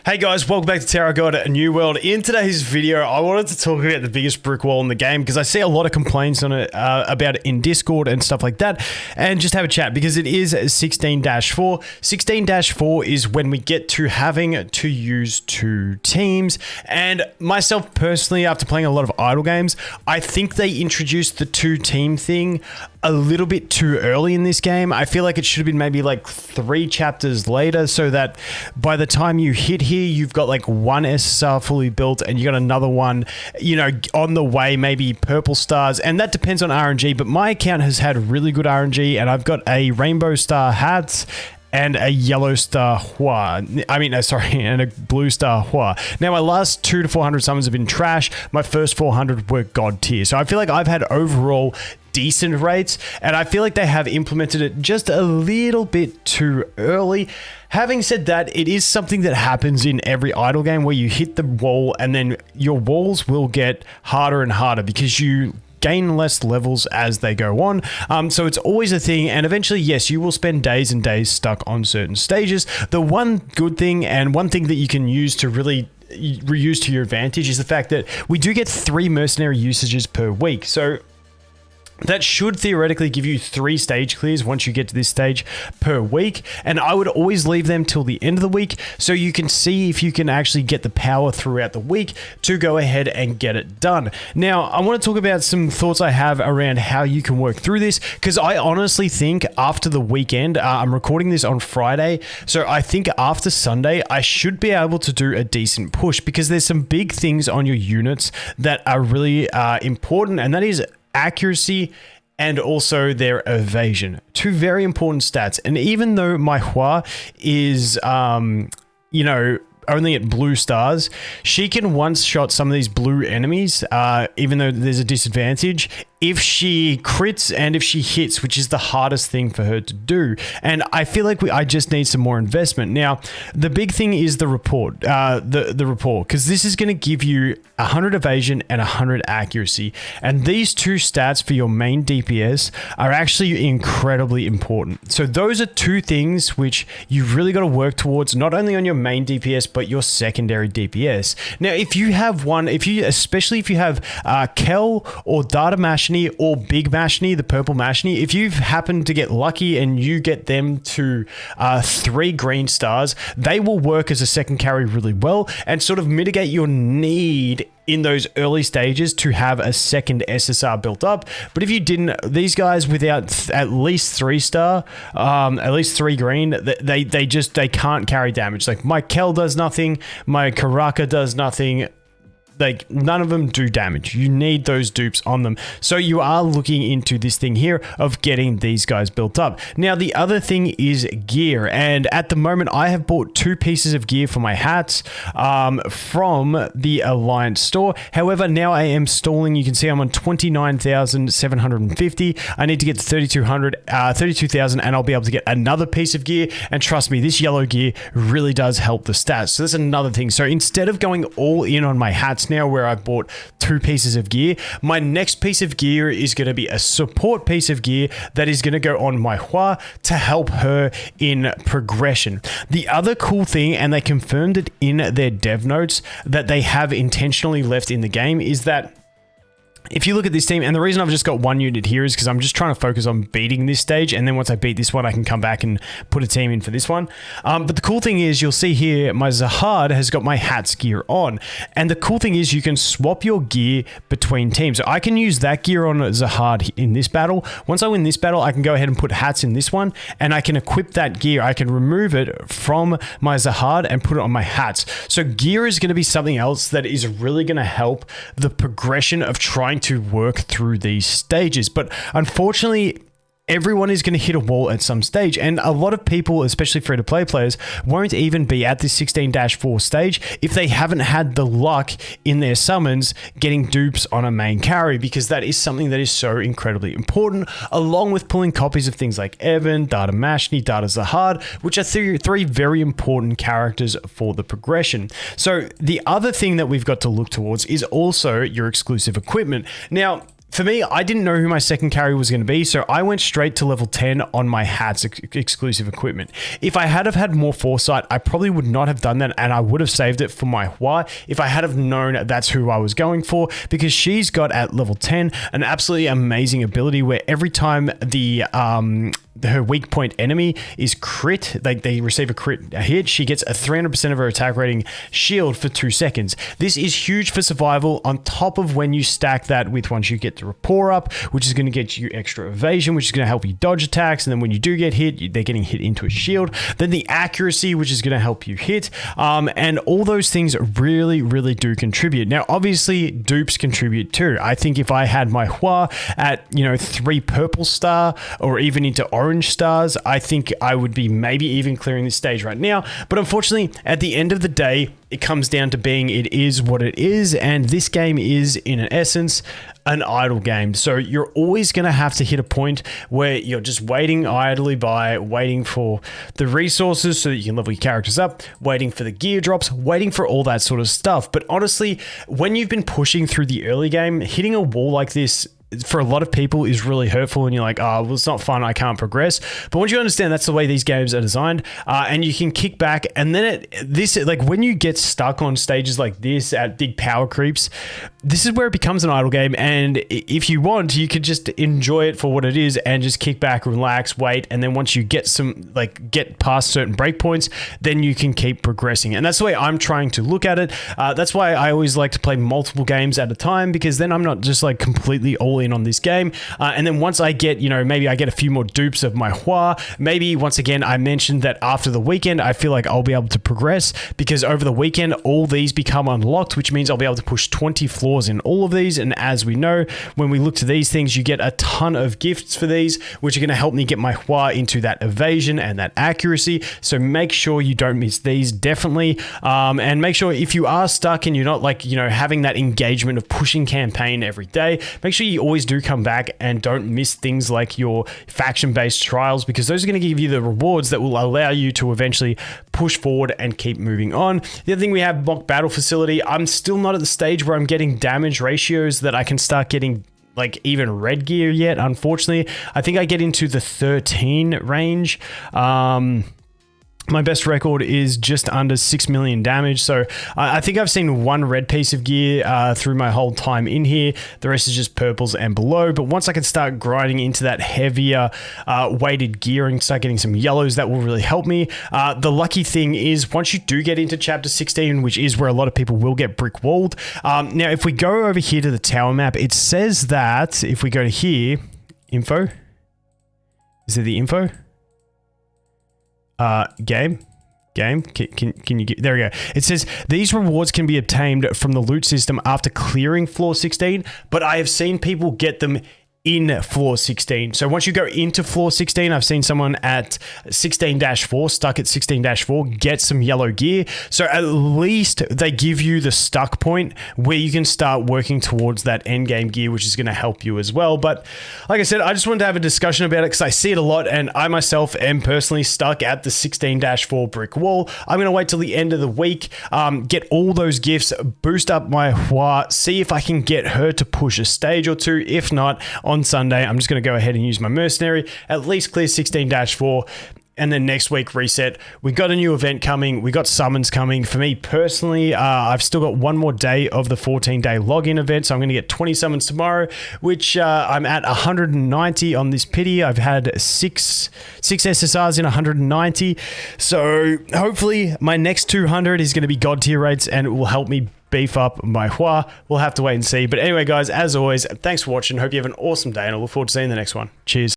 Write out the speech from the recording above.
Hey guys, welcome back to Terra God, a new world. In today's video, I wanted to talk about the biggest brick wall in the game because I see a lot of complaints on it about it in Discord and stuff like that, and just have a chat because it is 16-4. 16-4 is when we get to having to use two teams, and myself personally, after playing a lot of idle games, I think they introduced the two-team thing a little bit too early in this game. I feel like it should have been maybe like 3 chapters later so that by the time you hit here, you've got like one SSR fully built and you got another one, you know, on the way, maybe purple stars, and that depends on RNG, but my account has had really good RNG and I've got a rainbow star hat and a yellow star Hua. And a blue star Hua. Now, my last 200 to 400 summons have been trash. My first 400 were god tier. So I feel like I've had overall decent rates, and I feel like they have implemented it just a little bit too early. Having said that, it is something that happens in every idle game where you hit the wall and then your walls will get harder and harder because you gain less levels as they go on. So it's always a thing, and eventually, yes, you will spend days and days stuck on certain stages. The one good thing and one thing that you can use to really reuse to your advantage is the fact that we do get 3 mercenary usages per week. So that should theoretically give you 3 stage clears once you get to this stage per week. And I would always leave them till the end of the week so you can see if you can actually get the power throughout the week to go ahead and get it done. Now, I want to talk about some thoughts I have around how you can work through this, because I honestly think after the weekend, I'm recording this on Friday, so I think after Sunday, I should be able to do a decent push because there's some big things on your units that are really important, and that is accuracy and also their evasion. 2 very important stats. And even though my Hua is, only at blue stars, she can one-shot some of these blue enemies, even though there's a disadvantage, if she crits and if she hits, which is the hardest thing for her to do. And I feel like I just need some more investment. Now, the big thing is the report, because this is going to give you 100 evasion and 100 accuracy. And these 2 stats for your main DPS are actually incredibly important. So those are 2 things which you've really got to work towards, not only on your main DPS, but your secondary DPS. Now, if you have especially if you have Kel or Data Mashini or Big Mashini, the purple Mashini, if you've happened to get lucky and you get them to 3 green stars, they will work as a second carry really well and sort of mitigate your need in those early stages to have a second SSR built up. But if you didn't, these guys without at least 3 star, at least 3 green, they can't carry damage. Like my Kel does nothing, my Karaka does nothing. Like none of them do damage. You need those dupes on them. So you are looking into this thing here of getting these guys built up. Now, the other thing is gear. And at the moment, I have bought 2 pieces of gear for my hats from the Alliance store. However, now I am stalling. You can see I'm on 29,750. I need to get to 32,000, and I'll be able to get another piece of gear. And trust me, this yellow gear really does help the stats. So that's another thing. So instead of going all in on my hats now, where I bought 2 pieces of gear, my next piece of gear is going to be a support piece of gear that is going to go on my Hua to help her in progression. The other cool thing, and they confirmed it in their dev notes that they have intentionally left in the game, is that if you look at this team, and the reason I've just got 1 unit here is because I'm just trying to focus on beating this stage, and then once I beat this one, I can come back and put a team in for this one. But the cool thing is, you'll see here, my Zahad has got my hats gear on, and the cool thing is you can swap your gear between teams. So I can use that gear on Zahad in this battle. Once I win this battle, I can go ahead and put hats in this one, and I can equip that gear. I can remove it from my Zahad and put it on my hats. So gear is going to be something else that is really going to help the progression of trying to work through these stages. But unfortunately, everyone is going to hit a wall at some stage, and a lot of people, especially free-to-play players, won't even be at this 16-4 stage if they haven't had the luck in their summons getting dupes on a main carry, because that is something that is so incredibly important, along with pulling copies of things like Evan, Data Mashini, Data Zahad, which are 3 very important characters for the progression. So the other thing that we've got to look towards is also your exclusive equipment. Now, for me, I didn't know who my second carry was going to be, so I went straight to level 10 on my Hat's exclusive equipment. If I had have had more foresight, I probably would not have done that, and I would have saved it for my Hua if I had have known that's who I was going for, because she's got at level 10 an absolutely amazing ability where every time her weak point enemy is crit, like they receive a hit, she gets a 300% of her attack rating shield for 2 seconds. This is huge for survival, on top of when you stack that with once you get the rapport up, which is going to get you extra evasion, which is going to help you dodge attacks, and then when you do get hit, they're getting hit into a shield. Then the accuracy, which is going to help you hit, and all those things really, really do contribute. Now, obviously, dupes contribute too. I think if I had my Hua at 3 purple star or even into orange stars, I think I would be maybe even clearing this stage right now. But unfortunately, at the end of the day, it comes down to being it is what it is, and this game is, in essence, an idle game. So you're always going to have to hit a point where you're just waiting idly by, waiting for the resources so that you can level your characters up, waiting for the gear drops, waiting for all that sort of stuff. But honestly, when you've been pushing through the early game, hitting a wall like this for a lot of people is really hurtful, and you're like, oh, well, it's not fun, I can't progress. But once you understand that's the way these games are designed, and you can kick back, and then when you get stuck on stages like this at big power creeps, this is where it becomes an idle game. And if you want, you could just enjoy it for what it is and just kick back, relax, wait, and then once you get get past certain breakpoints, then you can keep progressing. And that's the way I'm trying to look at it. That's why I always like to play multiple games at a time, because then I'm not just like completely all in on this game. And then once I get, maybe I get a few more dupes of my Hua, maybe once again, I mentioned that after the weekend, I feel like I'll be able to progress, because over the weekend, all these become unlocked, which means I'll be able to push 20 floors in all of these. And as we know, when we look to these things, you get a ton of gifts for these, which are going to help me get my Hua into that evasion and that accuracy. So make sure you don't miss these, definitely. And make sure if you are stuck and you're not having that engagement of pushing campaign every day, make sure you always do come back and don't miss things like your faction-based trials, because those are going to give you the rewards that will allow you to eventually push forward and keep moving on. The other thing, we have mock battle facility. I'm still not at the stage where I'm getting damage ratios that I can start getting even red gear yet, unfortunately. I think I get into the 13 range. My best record is just under 6 million damage. So I think I've seen one red piece of gear through my whole time in here. The rest is just purples and below. But once I can start grinding into that heavier weighted gear and start getting some yellows, that will really help me. The lucky thing is once you do get into chapter 16, which is where a lot of people will get brick walled. Now, if we go over here to the tower map, it says that if we go to here, info, is it the info? Game, can you get, there we go. It says these rewards can be obtained from the loot system after clearing floor 16, but I have seen people get them in floor 16. So once you go into floor 16, I've seen someone at 16-4, stuck at 16-4, get some yellow gear. So at least they give you the stuck point where you can start working towards that end game gear, which is going to help you as well. But like I said, I just wanted to have a discussion about it because I see it a lot, and I myself am personally stuck at the 16-4 brick wall. I'm going to wait till the end of the week, get all those gifts, boost up my Hua, see if I can get her to push a stage or two. If not, on Sunday, I'm just going to go ahead and use my mercenary, at least clear 16-4, and then next week reset. We got a new event coming. We got summons coming. For me personally, I've still got one more day of the 14-day login event, so I'm going to get 20 summons tomorrow, which I'm at 190 on this pity. I've had six SSRs in 190, so hopefully my next 200 is going to be god tier rates, and it will help me beef up my Hua. We'll have to wait and see. But anyway, guys, as always, thanks for watching. Hope you have an awesome day, and I look forward to seeing the next one. Cheers.